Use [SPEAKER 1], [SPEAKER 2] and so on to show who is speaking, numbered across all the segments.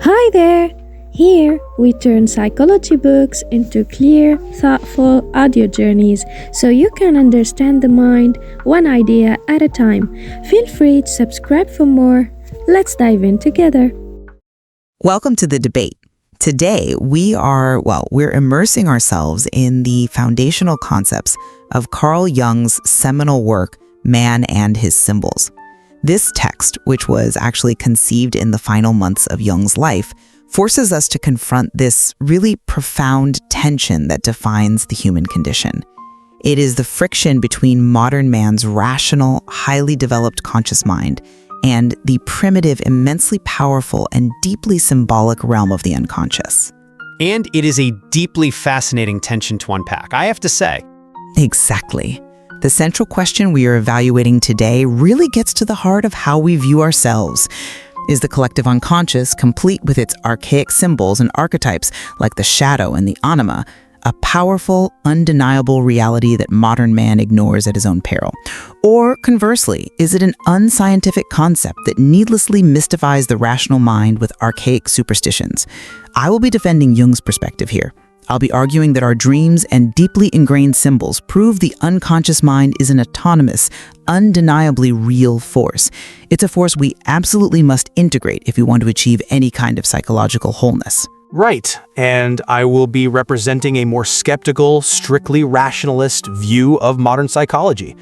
[SPEAKER 1] Hi there! Here, we turn psychology books into clear, thoughtful audio journeys so you can understand the mind one idea at a time. Feel free to subscribe for more. Let's dive in together.
[SPEAKER 2] Welcome to The Debate. Today, we're immersing ourselves in the foundational concepts of Carl Jung's seminal work, Man and His Symbols. This text, which was actually conceived in the final months of Jung's life, forces us to confront this really profound tension that defines the human condition. It is the friction between modern man's rational, highly developed conscious mind and the primitive, immensely powerful, and deeply symbolic realm of the unconscious.
[SPEAKER 3] And it is a deeply fascinating tension to unpack, I have to say.
[SPEAKER 2] Exactly. The central question we are evaluating today really gets to the heart of how we view ourselves. Is the collective unconscious, complete with its archaic symbols and archetypes like the shadow and the anima, a powerful, undeniable reality that modern man ignores at his own peril? Or conversely, is it an unscientific concept that needlessly mystifies the rational mind with archaic superstitions? I will be defending Jung's perspective here. I'll be arguing that our dreams and deeply ingrained symbols prove the unconscious mind is an autonomous, undeniably real force. It's a force we absolutely must integrate if we want to achieve any kind of psychological wholeness.
[SPEAKER 3] Right, and I will be representing a more skeptical, strictly rationalist view of modern psychology.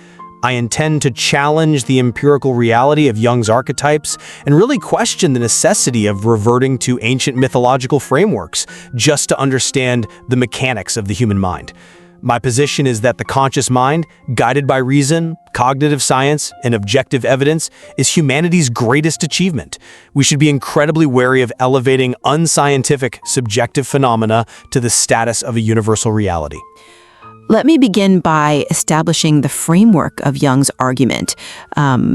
[SPEAKER 3] I intend to challenge the empirical reality of Jung's archetypes and really question the necessity of reverting to ancient mythological frameworks just to understand the mechanics of the human mind. My position is that the conscious mind, guided by reason, cognitive science, and objective evidence, is humanity's greatest achievement. We should be incredibly wary of elevating unscientific, subjective phenomena to the status of a universal reality.
[SPEAKER 4] Let me begin by establishing the framework of Jung's argument,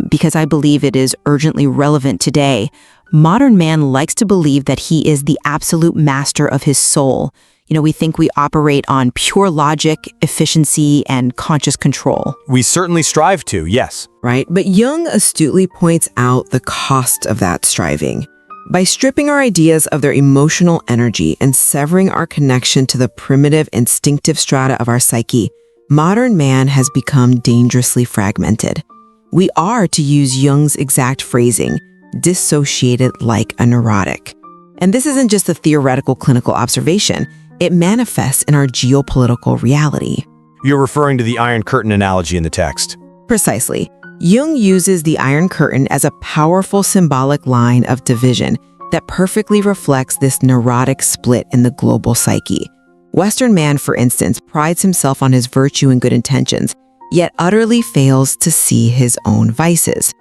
[SPEAKER 4] because I believe it is urgently relevant today. Modern man likes to believe that he is the absolute master of his soul. We think we operate on pure logic, efficiency, and conscious control.
[SPEAKER 3] We certainly strive to, yes.
[SPEAKER 5] Right, but Jung astutely points out the cost of that striving. By stripping our ideas of their emotional energy and severing our connection to the primitive, instinctive strata of our psyche, modern man has become dangerously fragmented. We are, to use Jung's exact phrasing, dissociated like a neurotic. And this isn't just a theoretical clinical observation. It manifests in our geopolitical reality.
[SPEAKER 3] You're referring to the Iron Curtain analogy in the text.
[SPEAKER 5] Precisely. Jung uses the Iron Curtain as a powerful symbolic line of division that perfectly reflects this neurotic split in the global psyche. Western man, for instance, prides himself on his virtue and good intentions, yet utterly fails to see his own vices.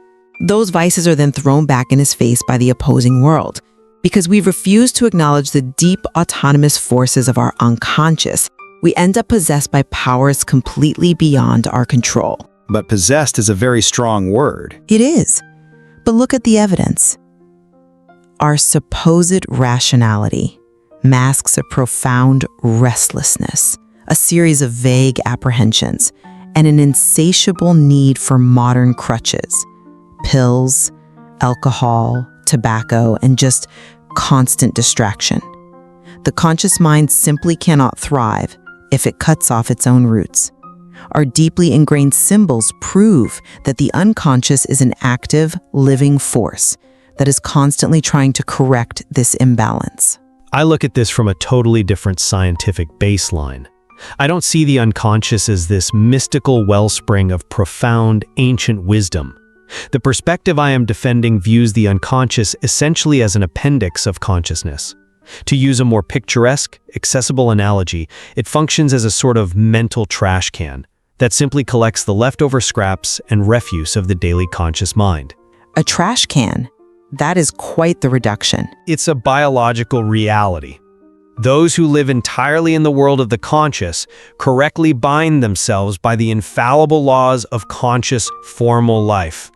[SPEAKER 5] Those vices are then thrown back in his face by the opposing world. Because we refuse to acknowledge the deep autonomous forces of our unconscious, we end up possessed by powers completely beyond our control.
[SPEAKER 6] But possessed is a very strong word.
[SPEAKER 2] It is. But look at the evidence. Our supposed rationality masks a profound restlessness, a series of vague apprehensions, and an insatiable need for modern crutches, pills, alcohol, tobacco, and just constant distraction. The conscious mind simply cannot thrive if it cuts off its own roots. Our deeply ingrained symbols prove that the unconscious is an active, living force that is constantly trying to correct this imbalance.
[SPEAKER 3] I look at this from a totally different scientific baseline. I don't see the unconscious as this mystical wellspring of profound, ancient wisdom. The perspective I am defending views the unconscious essentially as an appendix of consciousness. To use a more picturesque, accessible analogy, it functions as a sort of mental trash can that simply collects the leftover scraps and refuse of the daily conscious mind.
[SPEAKER 2] A trash can? That is quite the reduction.
[SPEAKER 3] It's a biological reality. Those who live entirely in the world of the conscious correctly bind themselves by the infallible laws of conscious, formal life.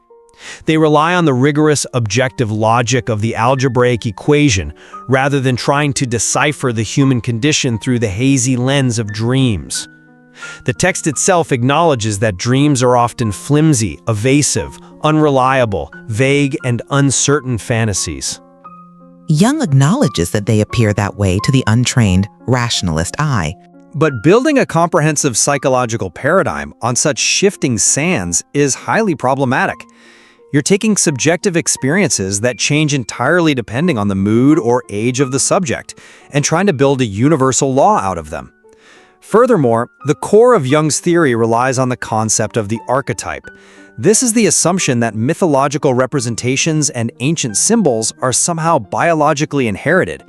[SPEAKER 3] They rely on the rigorous, objective logic of the algebraic equation rather than trying to decipher the human condition through the hazy lens of dreams. The text itself acknowledges that dreams are often flimsy, evasive, unreliable, vague, and uncertain fantasies.
[SPEAKER 5] Jung acknowledges that they appear that way to the untrained, rationalist eye.
[SPEAKER 6] But building a comprehensive psychological paradigm on such shifting sands is highly problematic. You're taking subjective experiences that change entirely depending on the mood or age of the subject, and trying to build a universal law out of them. Furthermore, the core of Jung's theory relies on the concept of the archetype. This is the assumption that mythological representations and ancient symbols are somehow biologically inherited.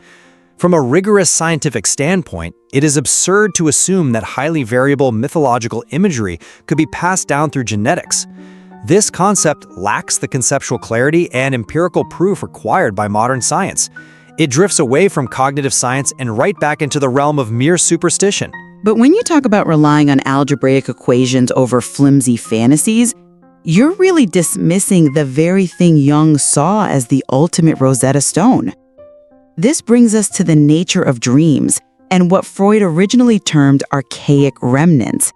[SPEAKER 6] From a rigorous scientific standpoint, it is absurd to assume that highly variable mythological imagery could be passed down through genetics. This concept lacks the conceptual clarity and empirical proof required by modern science. It drifts away from cognitive science and right back into the realm of mere superstition.
[SPEAKER 4] But when you talk about relying on algebraic equations over flimsy fantasies, you're really dismissing the very thing Jung saw as the ultimate Rosetta Stone. This brings us to the nature of dreams and what Freud originally termed archaic remnants.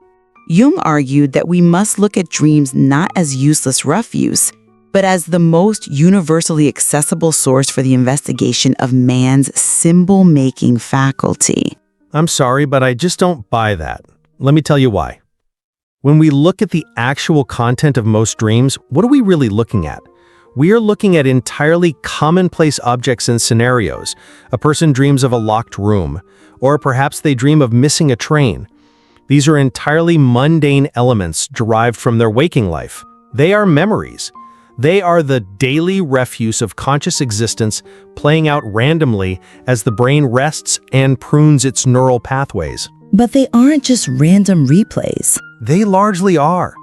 [SPEAKER 4] Jung argued that we must look at dreams not as useless refuse, but as the most universally accessible source for the investigation of man's symbol-making faculty.
[SPEAKER 3] I'm sorry, but I just don't buy that. Let me tell you why. When we look at the actual content of most dreams, what are we really looking at? We are looking at entirely commonplace objects and scenarios. A person dreams of a locked room, or perhaps they dream of missing a train. These are entirely mundane elements derived from their waking life. They are memories. They are the daily refuse of conscious existence playing out randomly as the brain rests and prunes its neural pathways.
[SPEAKER 7] But they aren't just random replays.
[SPEAKER 3] They largely are.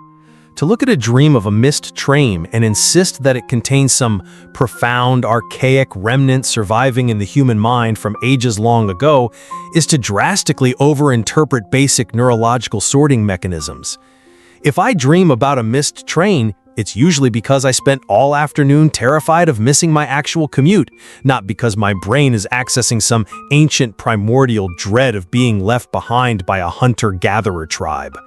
[SPEAKER 3] To look at a dream of a missed train and insist that it contains some profound, archaic remnant surviving in the human mind from ages long ago is to drastically overinterpret basic neurological sorting mechanisms. If I dream about a missed train, it's usually because I spent all afternoon terrified of missing my actual commute, not because my brain is accessing some ancient primordial dread of being left behind by a hunter-gatherer tribe.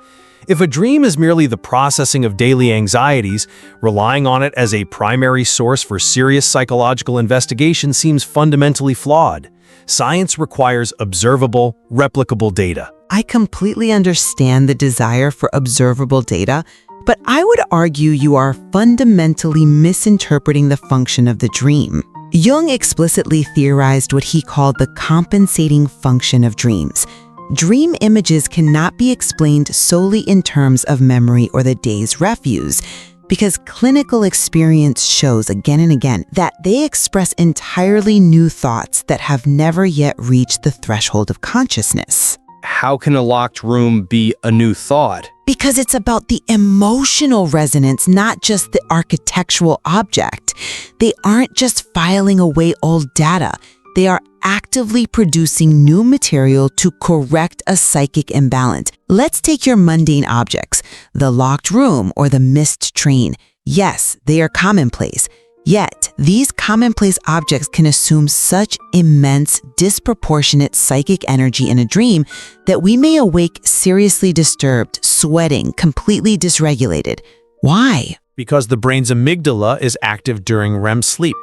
[SPEAKER 3] If a dream is merely the processing of daily anxieties, relying on it as a primary source for serious psychological investigation seems fundamentally flawed. Science requires observable, replicable data.
[SPEAKER 5] I completely understand the desire for observable data, but I would argue you are fundamentally misinterpreting the function of the dream. Jung explicitly theorized what he called the compensating function of dreams. Dream images cannot be explained solely in terms of memory or the day's refuse, because clinical experience shows again and again that they express entirely new thoughts that have never yet reached the threshold of consciousness.
[SPEAKER 6] How can a locked room be a new thought?
[SPEAKER 5] Because it's about the emotional resonance, not just the architectural object. They aren't just filing away old data. They are actively producing new material to correct a psychic imbalance. Let's take your mundane objects, the locked room or the missed train. Yes, they are commonplace. Yet, these commonplace objects can assume such immense, disproportionate psychic energy in a dream that we may awake seriously disturbed, sweating, completely dysregulated. Why?
[SPEAKER 3] Because the brain's amygdala is active during REM sleep.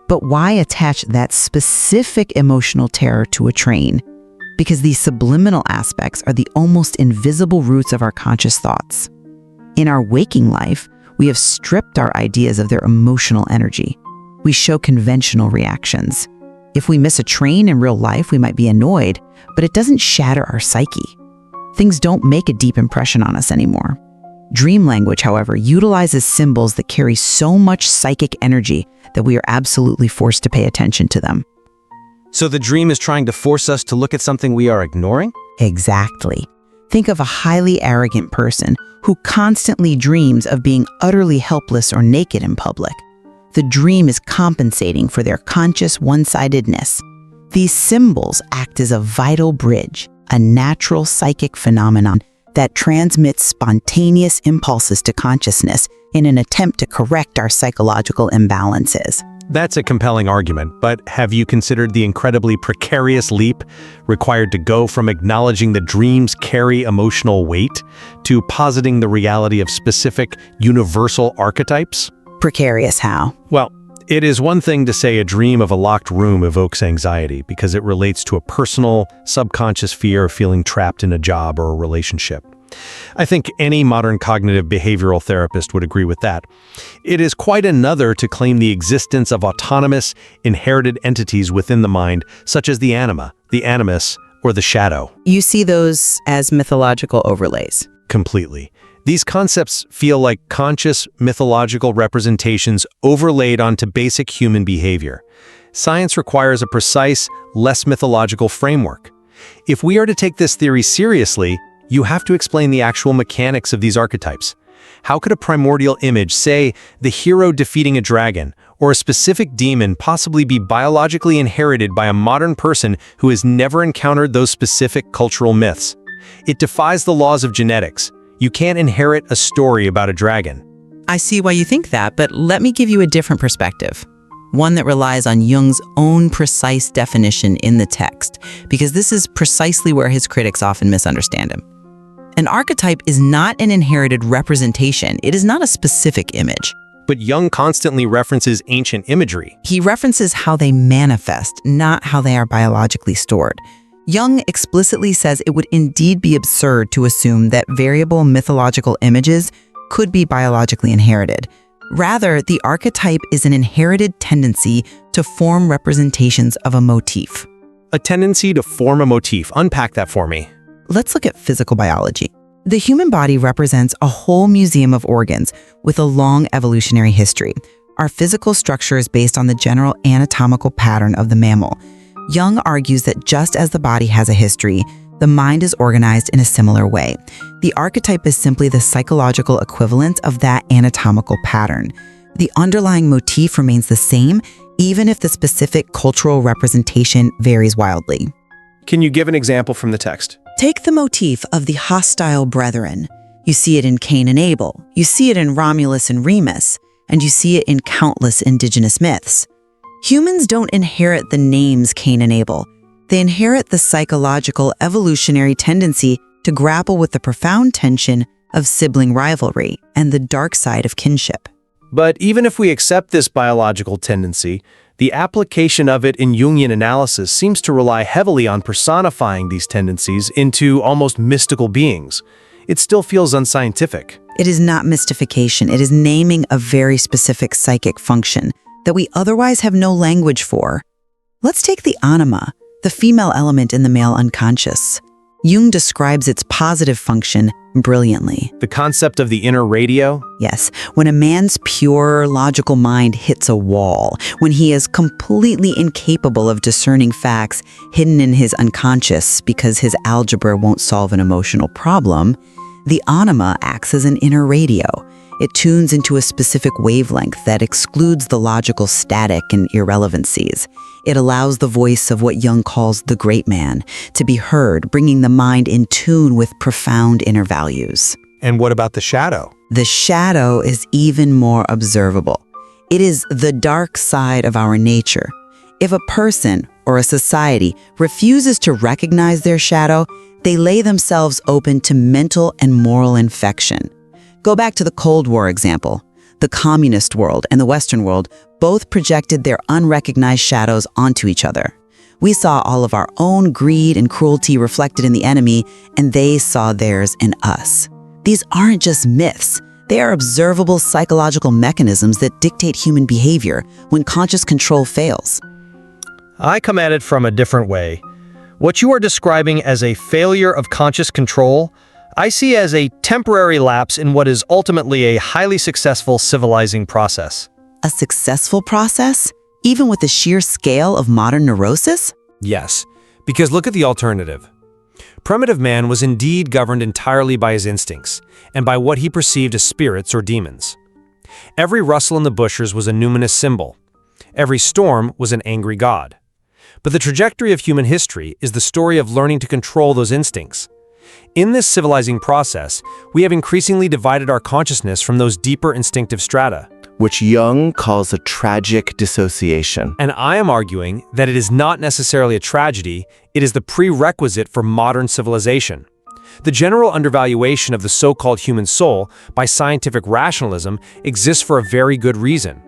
[SPEAKER 4] But why attach that specific emotional terror to a train? Because these subliminal aspects are the almost invisible roots of our conscious thoughts. In our waking life, we have stripped our ideas of their emotional energy. We show conventional reactions. If we miss a train in real life, we might be annoyed, but it doesn't shatter our psyche. Things don't make a deep impression on us anymore. Dream language, however, utilizes symbols that carry so much psychic energy that we are absolutely forced to pay attention to them.
[SPEAKER 6] So the dream is trying to force us to look at something we are ignoring?
[SPEAKER 4] Exactly. Think of a highly arrogant person who constantly dreams of being utterly helpless or naked in public. The dream is compensating for their conscious one-sidedness. These symbols act as a vital bridge, a natural psychic phenomenon that transmits spontaneous impulses to consciousness in an attempt to correct our psychological imbalances.
[SPEAKER 3] That's a compelling argument, but have you considered the incredibly precarious leap required to go from acknowledging that dreams carry emotional weight to positing the reality of specific, universal archetypes?
[SPEAKER 4] Precarious how?
[SPEAKER 3] Well, It is one thing to say a dream of a locked room evokes anxiety because it relates to a personal, subconscious fear of feeling trapped in a job or a relationship. I think any modern cognitive behavioral therapist would agree with that. It is quite another to claim the existence of autonomous, inherited entities within the mind, such as the anima, the animus, or the shadow.
[SPEAKER 5] You see those as mythological overlays.
[SPEAKER 3] Completely. These concepts feel like conscious, mythological representations overlaid onto basic human behavior. Science requires a precise, less mythological framework. If we are to take this theory seriously, you have to explain the actual mechanics of these archetypes. How could a primordial image, say, the hero defeating a dragon, or a specific demon possibly be biologically inherited by a modern person who has never encountered those specific cultural myths? It defies the laws of genetics. You can't inherit a story about a dragon.
[SPEAKER 5] I see why you think that, but let me give you a different perspective. One that relies on Jung's own precise definition in the text, because this is precisely where his critics often misunderstand him. An archetype is not an inherited representation. It is not a specific image.
[SPEAKER 3] But Jung constantly references ancient imagery.
[SPEAKER 5] He references how they manifest, not how they are biologically stored. Jung explicitly says it would indeed be absurd to assume that variable mythological images could be biologically inherited. Rather, the archetype is an inherited tendency to form representations of a motif.
[SPEAKER 3] A tendency to form a motif. Unpack that for me.
[SPEAKER 5] Let's look at physical biology. The human body represents a whole museum of organs with a long evolutionary history. Our physical structure is based on the general anatomical pattern of the mammal. Jung argues that just as the body has a history, the mind is organized in a similar way. The archetype is simply the psychological equivalent of that anatomical pattern. The underlying motif remains the same, even if the specific cultural representation varies wildly.
[SPEAKER 3] Can you give an example from the text?
[SPEAKER 5] Take the motif of the hostile brethren. You see it in Cain and Abel, you see it in Romulus and Remus, and you see it in countless indigenous myths. Humans don't inherit the names Cain and Abel. They inherit the psychological evolutionary tendency to grapple with the profound tension of sibling rivalry and the dark side of kinship.
[SPEAKER 3] But even if we accept this biological tendency, the application of it in Jungian analysis seems to rely heavily on personifying these tendencies into almost mystical beings. It still feels unscientific.
[SPEAKER 5] It is not mystification. It is naming a very specific psychic function that we otherwise have no language for. Let's take the anima, the female element in the male unconscious. Jung describes its positive function brilliantly.
[SPEAKER 3] The concept of the inner radio?
[SPEAKER 5] Yes, when a man's pure, logical mind hits a wall, when he is completely incapable of discerning facts hidden in his unconscious because his algebra won't solve an emotional problem, the anima acts as an inner radio. It tunes into a specific wavelength that excludes the logical static and irrelevancies. It allows the voice of what Jung calls the great man to be heard, bringing the mind in tune with profound inner values.
[SPEAKER 3] And what about the shadow?
[SPEAKER 5] The shadow is even more observable. It is the dark side of our nature. If a person or a society refuses to recognize their shadow, they lay themselves open to mental and moral infection. Go back to the Cold War example. The communist world and the Western world both projected their unrecognized shadows onto each other. We saw all of our own greed and cruelty reflected in the enemy, and they saw theirs in us. These aren't just myths. They are observable psychological mechanisms that dictate human behavior when conscious control fails.
[SPEAKER 3] I come at it from a different way. What you are describing as a failure of conscious control, I see as a temporary lapse in what is ultimately a highly successful civilizing process.
[SPEAKER 5] A successful process, even with the sheer scale of modern neurosis?
[SPEAKER 3] Yes, because look at the alternative. Primitive man was indeed governed entirely by his instincts and by what he perceived as spirits or demons. Every rustle in the bushes was a numinous symbol. Every storm was an angry god. But the trajectory of human history is the story of learning to control those instincts. In this civilizing process, we have increasingly divided our consciousness from those deeper instinctive strata,
[SPEAKER 8] which Jung calls a tragic dissociation.
[SPEAKER 3] And I am arguing that it is not necessarily a tragedy, it is the prerequisite for modern civilization. The general undervaluation of the so-called human soul by scientific rationalism exists for a very good reason.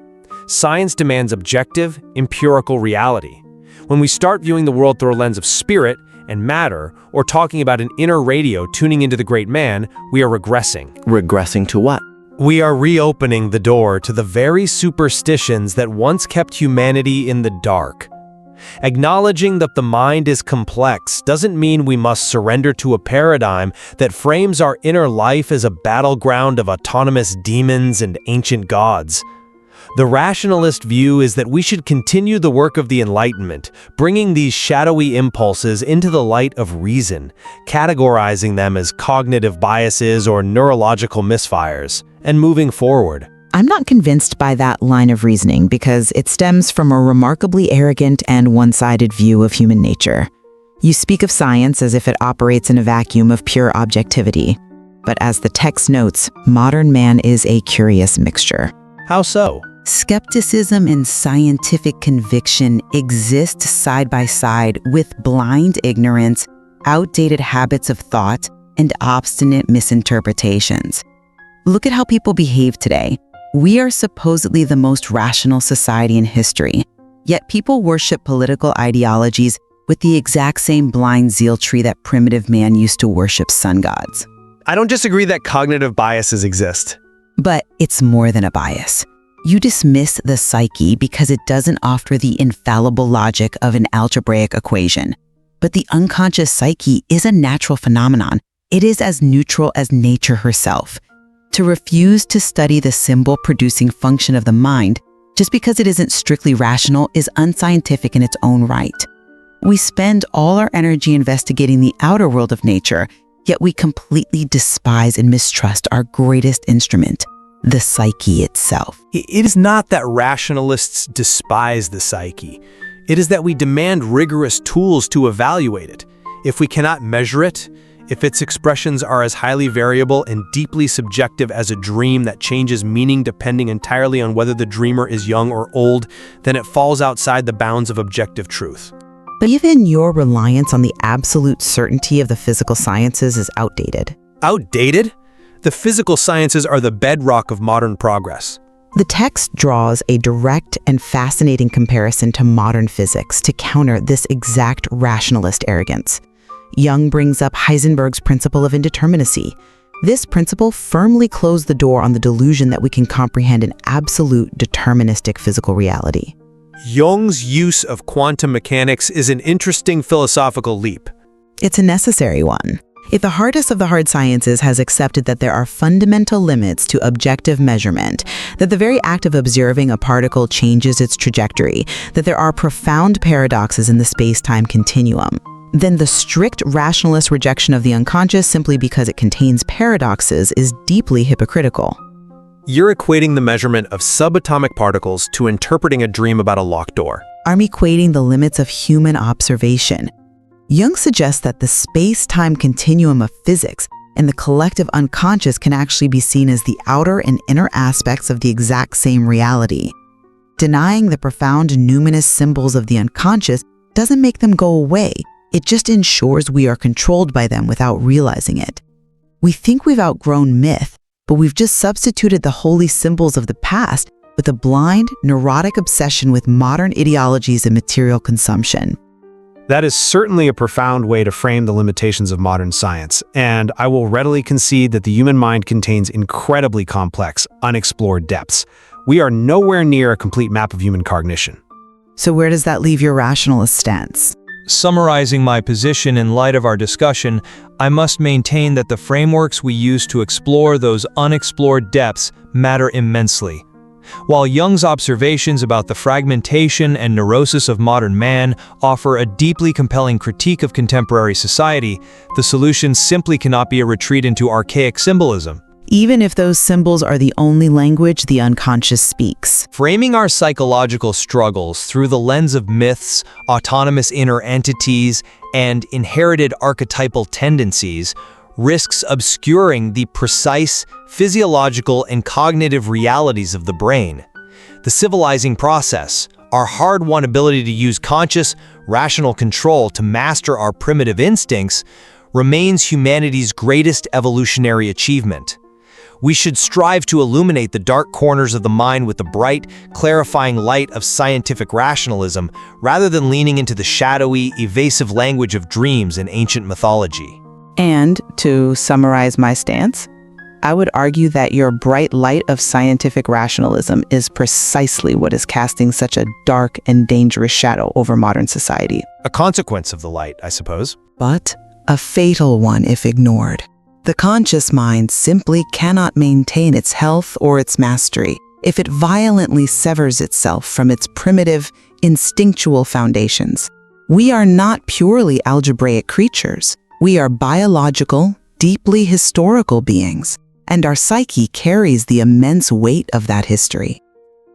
[SPEAKER 6] Science demands objective, empirical reality. When we start viewing the world through a lens of spirit and matter, or talking about an inner radio tuning into the great man, we are regressing.
[SPEAKER 8] Regressing to what?
[SPEAKER 6] We are reopening the door to the very superstitions that once kept humanity in the dark. Acknowledging that the mind is complex doesn't mean we must surrender to a paradigm that frames our inner life as a battleground of autonomous demons and ancient gods. The rationalist view is that we should continue the work of the Enlightenment, bringing these shadowy impulses into the light of reason, categorizing them as cognitive biases or neurological misfires, and moving forward.
[SPEAKER 5] I'm not convinced by that line of reasoning because it stems from a remarkably arrogant and one-sided view of human nature. You speak of science as if it operates in a vacuum of pure objectivity. But as the text notes, modern man is a curious mixture.
[SPEAKER 6] How so?
[SPEAKER 7] Skepticism and scientific conviction exist side by side with blind ignorance, outdated habits of thought, and obstinate misinterpretations. Look at how people behave today. We are supposedly the most rational society in history, yet people worship political ideologies with the exact same blind zealotry that primitive man used to worship sun gods.
[SPEAKER 6] I don't disagree that cognitive biases exist.
[SPEAKER 7] But it's more than a bias. You dismiss the psyche because it doesn't offer the infallible logic of an algebraic equation. But the unconscious psyche is a natural phenomenon. It is as neutral as nature herself. To refuse to study the symbol-producing function of the mind just because it isn't strictly rational is unscientific in its own right. We spend all our energy investigating the outer world of nature, yet we completely despise and mistrust our greatest instrument, the psyche itself.
[SPEAKER 6] It is not that rationalists despise the psyche. It is that we demand rigorous tools to evaluate it. If we cannot measure it, if its expressions are as highly variable and deeply subjective as a dream that changes meaning depending entirely on whether the dreamer is young or old, then it falls outside the bounds of objective truth.
[SPEAKER 5] But even your reliance on the absolute certainty of the physical sciences is outdated.
[SPEAKER 6] Outdated? The physical sciences are the bedrock of modern progress.
[SPEAKER 5] The text draws a direct and fascinating comparison to modern physics to counter this exact rationalist arrogance. Jung brings up Heisenberg's principle of indeterminacy. This principle firmly closed the door on the delusion that we can comprehend an absolute deterministic physical reality.
[SPEAKER 6] Jung's use of quantum mechanics is an interesting philosophical leap.
[SPEAKER 5] It's a necessary one. If the hardest of the hard sciences has accepted that there are fundamental limits to objective measurement, that the very act of observing a particle changes its trajectory, that there are profound paradoxes in the space-time continuum, then the strict rationalist rejection of the unconscious simply because it contains paradoxes is deeply hypocritical.
[SPEAKER 6] You're equating the measurement of subatomic particles to interpreting a dream about a locked door.
[SPEAKER 5] I'm equating the limits of human observation. Jung suggests that the space-time continuum of physics and the collective unconscious can actually be seen as the outer and inner aspects of the exact same reality. Denying the profound numinous symbols of the unconscious doesn't make them go away. It just ensures we are controlled by them without realizing it. We think we've outgrown myth, but we've just substituted the holy symbols of the past with a blind, neurotic obsession with modern ideologies and material consumption.
[SPEAKER 6] That is certainly a profound way to frame the limitations of modern science, and I will readily concede that the human mind contains incredibly complex, unexplored depths. We are nowhere near a complete map of human cognition.
[SPEAKER 5] So where does that leave your rationalist stance?
[SPEAKER 9] Summarizing my position in light of our discussion, I must maintain that the frameworks we use to explore those unexplored depths matter immensely. While Jung's observations about the fragmentation and neurosis of modern man offer a deeply compelling critique of contemporary society, the solution simply cannot be a retreat into archaic symbolism.
[SPEAKER 5] Even if those symbols are the only language the unconscious speaks.
[SPEAKER 9] Framing our psychological struggles through the lens of myths, autonomous inner entities, and inherited archetypal tendencies risks obscuring the precise physiological and cognitive realities of the brain. The civilizing process, our hard-won ability to use conscious, rational control to master our primitive instincts, remains humanity's greatest evolutionary achievement. We should strive to illuminate the dark corners of the mind with the bright, clarifying light of scientific rationalism, rather than leaning into the shadowy, evasive language of dreams and ancient mythology.
[SPEAKER 5] And to summarize my stance, I would argue that your bright light of scientific rationalism is precisely what is casting such a dark and dangerous shadow over modern society.
[SPEAKER 9] A consequence of the light, I suppose.
[SPEAKER 5] But a fatal one if ignored. The conscious mind simply cannot maintain its health or its mastery if it violently severs itself from its primitive, instinctual foundations. We are not purely algebraic creatures. We are biological, deeply historical beings, and our psyche carries the immense weight of that history.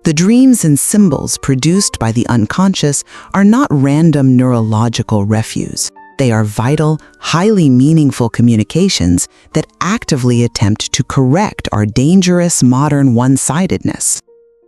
[SPEAKER 5] The dreams and symbols produced by the unconscious are not random neurological refuse. They are vital, highly meaningful communications that actively attempt to correct our dangerous modern one-sidedness.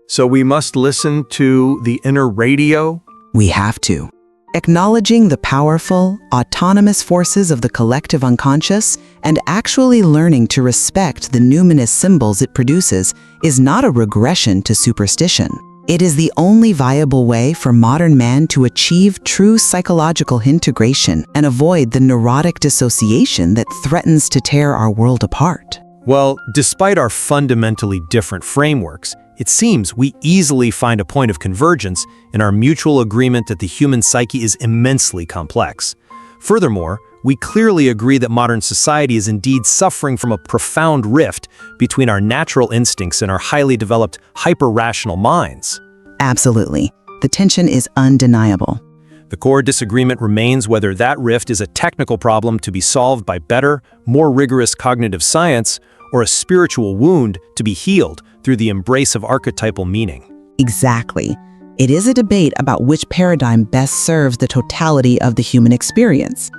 [SPEAKER 3] So we must listen to the inner radio?
[SPEAKER 5] We have to. Acknowledging the powerful, autonomous forces of the collective unconscious and actually learning to respect the numinous symbols it produces is not a regression to superstition. It is the only viable way for modern man to achieve true psychological integration and avoid the neurotic dissociation that threatens to tear our world apart.
[SPEAKER 3] Well, despite our fundamentally different frameworks, it seems we easily find a point of convergence in our mutual agreement that the human psyche is immensely complex. Furthermore, we clearly agree that modern society is indeed suffering from a profound rift between our natural instincts and our highly developed, hyper-rational minds.
[SPEAKER 5] Absolutely. The tension is undeniable.
[SPEAKER 3] The core disagreement remains whether that rift is a technical problem to be solved by better, more rigorous cognitive science, or a spiritual wound to be healed through the embrace of archetypal meaning.
[SPEAKER 5] Exactly. It is a debate about which paradigm best serves the totality of the human experience.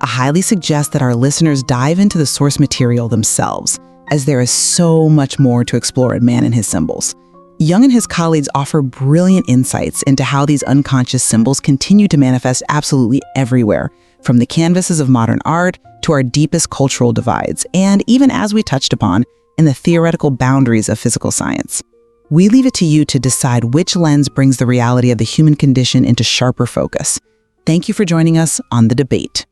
[SPEAKER 5] I highly suggest that our listeners dive into the source material themselves, as there is so much more to explore in Man and His Symbols. Jung and his colleagues offer brilliant insights into how these unconscious symbols continue to manifest absolutely everywhere, from the canvases of modern art to our deepest cultural divides, and even, as we touched upon, in the theoretical boundaries of physical science. We leave it to you to decide which lens brings the reality of the human condition into sharper focus. Thank you for joining us on The Debate.